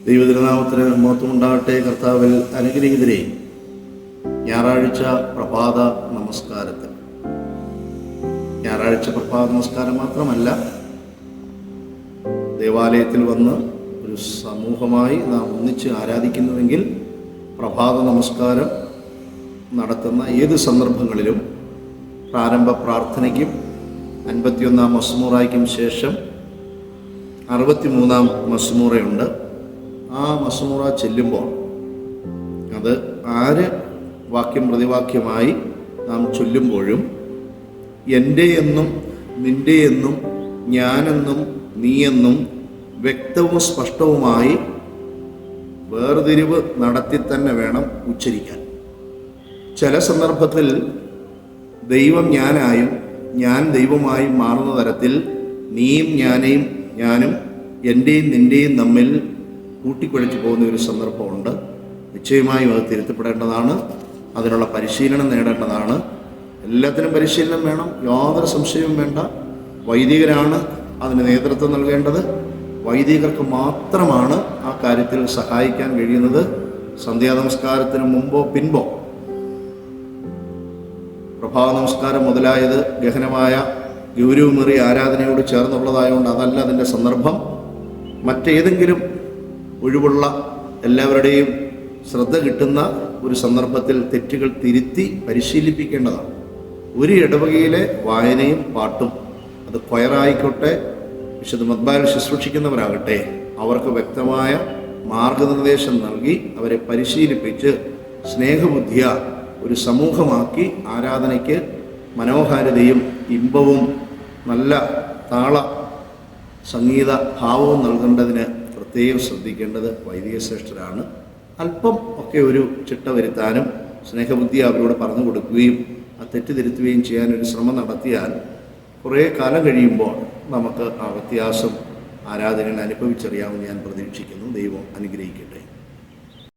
ദൈവതിരുനാമത്തിന് മഹത്വമുണ്ടാകട്ടെ. കർത്താവിൽ അനുഗ്രഹീതരെ, ഞായറാഴ്ച പ്രഭാത നമസ്കാരത്തിൽ, ഞായറാഴ്ച പ്രഭാത നമസ്കാരം മാത്രമല്ല, ദേവാലയത്തിൽ വന്ന് ഒരു സമൂഹമായി നാം ഒന്നിച്ച് ആരാധിക്കുന്നുവെങ്കിൽ പ്രഭാത നമസ്കാരം നടത്തുന്ന ഏത് സന്ദർഭങ്ങളിലും പ്രാരംഭ പ്രാർത്ഥനയ്ക്കും 51-ാം മസ്മൂറായ്ക്കും ശേഷം 63-ാം മസ്മൂറയുണ്ട്. ആ മസ്മൂറ ചെല്ലുമ്പോൾ അത് ആര് വാക്യം പ്രതിവാക്യമായി നാം ചൊല്ലുമ്പോഴും എൻ്റെ എന്നും നിൻ്റെ എന്നും ഞാനെന്നും നീയെന്നും വ്യക്തവും സ്പഷ്ടവുമായി വേർതിരിവ് നടത്തി തന്നെ വേണം ഉച്ചരിക്കാൻ. ചില സന്ദർഭത്തിൽ ദൈവം ഞാനായും ഞാൻ ദൈവമായും മാറുന്ന തരത്തിൽ നീയും ഞാനും എൻ്റെയും നിൻ്റെയും തമ്മിൽ കൂട്ടിക്കുഴച്ച് പോകുന്ന ഒരു സന്ദർഭമുണ്ട്. നിശ്ചയമായും അത് തിരുത്തപ്പെടേണ്ടതാണ്. അതിനുള്ള പരിശീലനം നേടേണ്ടതാണ്. എല്ലാത്തിനും പരിശീലനം വേണം, യാതൊരു സംശയവും വേണ്ട. വൈദികരാണ് അതിന് നേതൃത്വം നൽകേണ്ടത്. വൈദികർക്ക് മാത്രമാണ് ആ കാര്യത്തിൽ സഹായിക്കാൻ കഴിയുന്നത്. സന്ധ്യാനമസ്കാരത്തിന് മുമ്പോ പിൻപോ പ്രഭാത നമസ്കാരം മുതലായത് ഗഹനമായ ഗൗരവമേറിയ ആരാധനയോട് ചേർന്നുള്ളതായതുകൊണ്ട് അതല്ല അതിൻ്റെ സന്ദർഭം. മറ്റേതെങ്കിലും ഒഴിവുള്ള എല്ലാവരുടെയും ശ്രദ്ധ കിട്ടുന്ന ഒരു സന്ദർഭത്തിൽ തെറ്റുകൾ തിരുത്തി പരിശീലിപ്പിക്കേണ്ടതാണ്. ഒരു ഇടവകയിലെ വായനയും പാട്ടും, അത് കൊയറായിക്കോട്ടെ, വിശുദ്ധ മദ്ബായിൽ ശുശ്രൂഷിക്കുന്നവരാകട്ടെ, അവർക്ക് വ്യക്തമായ മാർഗനിർദ്ദേശം നൽകി അവരെ പരിശീലിപ്പിച്ച് സ്നേഹബുദ്ധിയ ഒരു സമൂഹമാക്കി ആരാധനയ്ക്ക് മനോഹാരിതയും ഇമ്പവും നല്ല താള സംഗീത ഭാവവും നൽകേണ്ടതിന് പ്രത്യേകം ശ്രദ്ധിക്കേണ്ടത് വൈദിക ശ്രേഷ്ഠരാണ്. അല്പം ഒക്കെ ഒരു ചിട്ട വരുത്താനും സ്നേഹബുദ്ധി അവരോട് പറഞ്ഞു കൊടുക്കുകയും ആ തെറ്റിദ്ധരുത്തുകയും ചെയ്യാനൊരു ശ്രമം നടത്തിയാൽ കുറേ കാലം കഴിയുമ്പോൾ നമുക്ക് ആ വ്യത്യാസം ആരാധനയിൽ അനുഭവിച്ചറിയാമെന്ന് ഞാൻ പ്രതീക്ഷിക്കുന്നു. ദൈവം അനുഗ്രഹിക്കട്ടെ.